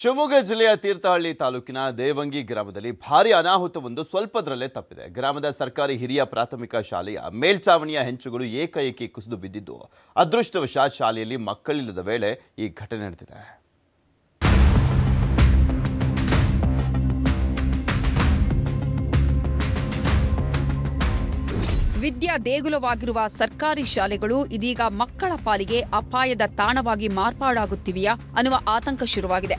ಶಿವಮೊಗ್ಗ ಜಿಲ್ಲೆಯ ತೀರ್ಥಹಳ್ಳಿ ತಾಲೂಕಿನ ದೇವಂಗಿ ಗ್ರಾಮದಲ್ಲಿ ಭಾರಿ ಅನಾಹುತವೊಂದು ಸ್ವಲ್ಪದರಲ್ಲೇ ತಪ್ಪಿದೆ. ಗ್ರಾಮದ ಸರ್ಕಾರಿ ಹಿರಿಯ ಪ್ರಾಥಮಿಕ ಶಾಲೆಯ ಮೇಲ್ಛಾವಣಿಯ ಹೆಂಚುಗಳು ಏಕಾಏಕಿ ಕುಸಿದು ಬಿದ್ದಿದ್ದು, ಅದೃಷ್ಟವಶಾತ್ ಶಾಲೆಯಲ್ಲಿ ಮಕ್ಕಳಿಲ್ಲದ ವೇಳೆ ಈ ಘಟನೆ ನಡೆದಿದೆ. ವಿದ್ಯಾ ದೇಗುಲವಾಗಿರುವ ಸರ್ಕಾರಿ ಶಾಲೆಗಳು ಇದೀಗ ಮಕ್ಕಳ ಪಾಲಿಗೆ ಅಪಾಯದ ತಾಣವಾಗಿ ಮಾರ್ಪಾಡಾಗುತ್ತಿವೆಯಾ ಅನ್ನುವ ಆತಂಕ ಶುರುವಾಗಿದೆ.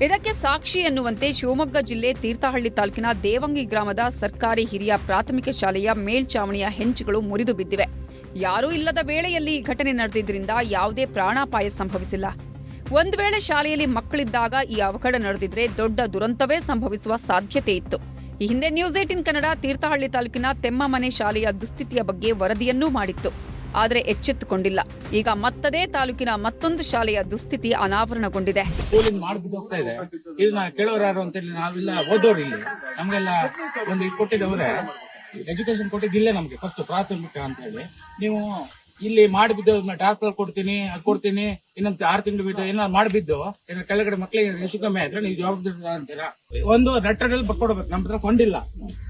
ಇದಕ್ಕೆ ಸಾಕ್ಷಿ ಎನ್ನುವಂತೆ ಶಿವಮೊಗ್ಗ ಜಿಲ್ಲೆ ತೀರ್ಥಹಳ್ಳಿ ತಾಲೂಕಿನ ದೇವಂಗಿ ಗ್ರಾಮದ ಸರ್ಕಾರಿ ಹಿರಿಯ ಪ್ರಾಥಮಿಕ ಶಾಲೆಯ ಮೇಲ್ಛಾವಣಿಯ ಹೆಂಚುಗಳು ಮುರಿದು ಬಿದ್ದಿವೆ. ಯಾರೂ ಇಲ್ಲದ ವೇಳೆಯಲ್ಲಿ ಈ ಘಟನೆ ನಡೆದಿದ್ದರಿಂದ ಯಾವುದೇ ಪ್ರಾಣಾಪಾಯ ಸಂಭವಿಸಿಲ್ಲ. ಒಂದು ವೇಳೆ ಶಾಲೆಯಲ್ಲಿ ಮಕ್ಕಳಿದ್ದಾಗ ಈ ಅವಘಡ ನಡೆದಿದ್ರೆ ದೊಡ್ಡ ದುರಂತವೇ ಸಂಭವಿಸುವ ಸಾಧ್ಯತೆ ಇತ್ತು. ಈ ಹಿಂದೆ ನ್ಯೂಸ್ 18 ಕನ್ನಡ ತೀರ್ಥಹಳ್ಳಿ ತಾಲೂಕಿನ ತೆಮ್ಮಮನೆ ಶಾಲೆಯ ದುಸ್ಥಿತಿಯ ಬಗ್ಗೆ ವರದಿಯನ್ನೂ ಮಾಡಿತ್ತು. ಆದರೆ ಎಚ್ಚೆತ್ತುಕೊಂಡಿಲ್ಲ. ಈಗ ಮತ್ತದೇ ತಾಲೂಕಿನ ಮತ್ತೊಂದು ಶಾಲೆಯ ದುಸ್ಥಿತಿ ಅನಾವರಣಗೊಂಡಿದೆ. ಸ್ಕೂಲಿಂದ ಮಾಡ್ಬಿದ್ದೋಗ್ತಾ ಇದೆ. ಇದನ್ನ ಕೇಳೋರು ಯಾರು ಅಂತೇಳಿ ನಾವೆಲ್ಲ ಓದೋರು ಇಲ್ಲಿ ನಮ್ಗೆಲ್ಲ ಒಂದು ಇದು ಕೊಟ್ಟಿದ್ದವ್ರೆ, ಎಜುಕೇಶನ್ ಕೊಟ್ಟಿದ್ದಿಲ್ಲ ನಮ್ಗೆ ಫಸ್ಟ್ ಪ್ರಾಥಮಿಕ ಅಂತ ಹೇಳಿ. ನೀವು ಇಲ್ಲಿ ಮಾಡಿಬಿದ್ದು ಟಾರ್ಪಲ್ ಕೊಡ್ತೀನಿ ಅದು ಕೊಡ್ತೀನಿ, ಇನ್ನೊಂದು 6 ತಿಂಗಳು ಬಿಟ್ಟು ಏನಾದ್ರು ಮಾಡಿಬಿದ್ದು ಏನಾದ್ರು ಕೆಳಗಡೆ ಮಕ್ಳಿಗೆ ಹೆಚ್ಚು ಕಮ್ಮಿ ಆದ್ರೆ ನೀವು ಜವಾಬ್ದಾರಿ ಅಂತೀರಾ. ಒಂದು ಲೆಟರ್ ಬರ್ಕೊಡ್ಬೇಕು, ನಮ್ಮ ಹತ್ರ ಕೊಂಡಿಲ್ಲ.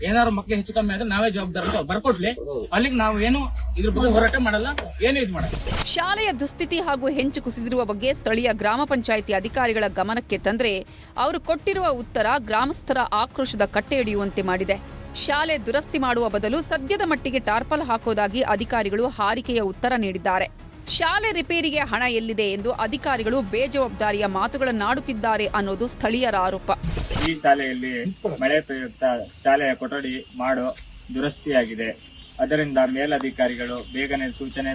ಏನಾದ್ರು ಮಕ್ಳಿಗೆ ಹೆಚ್ಚು ಕಮ್ಮಿ ಆದ್ರೆ ನಾವೇ ಜವಾಬ್ದಾರಿ ಅಂತ ಬರ್ಕೊಡ್ಲಿ. ಅಲ್ಲಿಗೆ ನಾವು ಏನು ಇದ್ರ ಬಗ್ಗೆ ಹೋರಾಟ ಮಾಡಲ್ಲ, ಏನು ಇದು ಮಾಡಲ್ಲ. ಶಾಲೆಯ ದುಸ್ಥಿತಿ ಹಾಗೂ ಹೆಂಚು ಕುಸಿದಿರುವ ಬಗ್ಗೆ ಸ್ಥಳೀಯ ಗ್ರಾಮ ಪಂಚಾಯಿತಿ ಅಧಿಕಾರಿಗಳ ಗಮನಕ್ಕೆ ತಂದ್ರೆ ಅವರು ಕೊಟ್ಟಿರುವ ಉತ್ತರ ಗ್ರಾಮಸ್ಥರ ಆಕ್ರೋಶದ ಕಟ್ಟೆ ಹಿಡಿಯುವಂತೆ ಮಾಡಿದೆ. ಶಾಲೆ ದುರಸ್ತಿ ಮಾಡುವ ಬದಲು ಸದ್ಯದ ಮಟ್ಟಿಗೆ ಟಾರ್ಪಲ್ ಹಾಕೋದಾಗಿ ಅಧಿಕಾರಿಗಳು ಹಾರಿಕೆಯ ಉತ್ತರ ನೀಡಿದ್ದಾರೆ. ಶಾಲೆ ರಿಪೇರಿಗೆ ಹಣ ಎಲ್ಲಿದೆ ಎಂದು ಅಧಿಕಾರಿಗಳು ಬೇಜವಾಬ್ದಾರಿಯ ಮಾತುಗಳನ್ನಾಡುತ್ತಿದ್ದಾರೆ ಅನ್ನೋದು ಸ್ಥಳೀಯರ ಆರೋಪ. ಈ ಶಾಲೆಯಲ್ಲಿ ಮಳೆ ಪ್ರಯುಕ್ತ ಶಾಲೆಯ ಕೊಠಡಿ ಮಾಡೋ ದುರಸ್ತಿಯಾಗಿದೆ. ಅದರಿಂದ ಮೇಲಧಿಕಾರಿಗಳು ಬೇಗನೆ ಸೂಚನೆ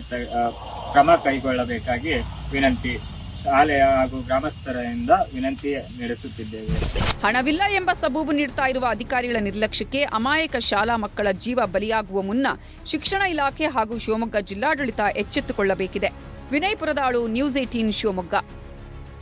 ಕ್ರಮ ಕೈಗೊಳ್ಳಬೇಕಾಗಿ ವಿನಂತಿ. ಶಾಲೆಯ ಹಾಗೂ ಗ್ರಾಮಸ್ಥರಿಂದ ವಿನಂತಿ ನಡೆಸುತ್ತಿದ್ದೇವೆ. ಹಣವಿಲ್ಲ ಎಂಬ ಸಬೂಬು ನೀಡುತ್ತಾ ಇರುವ ಅಧಿಕಾರಿಗಳ ನಿರ್ಲಕ್ಷ್ಯಕ್ಕೆ ಅಮಾಯಕ ಶಾಲಾ ಮಕ್ಕಳ ಜೀವ ಬಲಿಯಾಗುವ ಮುನ್ನ ಶಿಕ್ಷಣ ಇಲಾಖೆ ಹಾಗೂ ಶಿವಮೊಗ್ಗ ಜಿಲ್ಲಾಡಳಿತ ಎಚ್ಚೆತ್ತುಕೊಳ್ಳಬೇಕಿದೆ. ವಿನಯ್ ಪುರದಾಳು, ನ್ಯೂಸ್ 18 ಶಿವಮೊಗ್ಗ.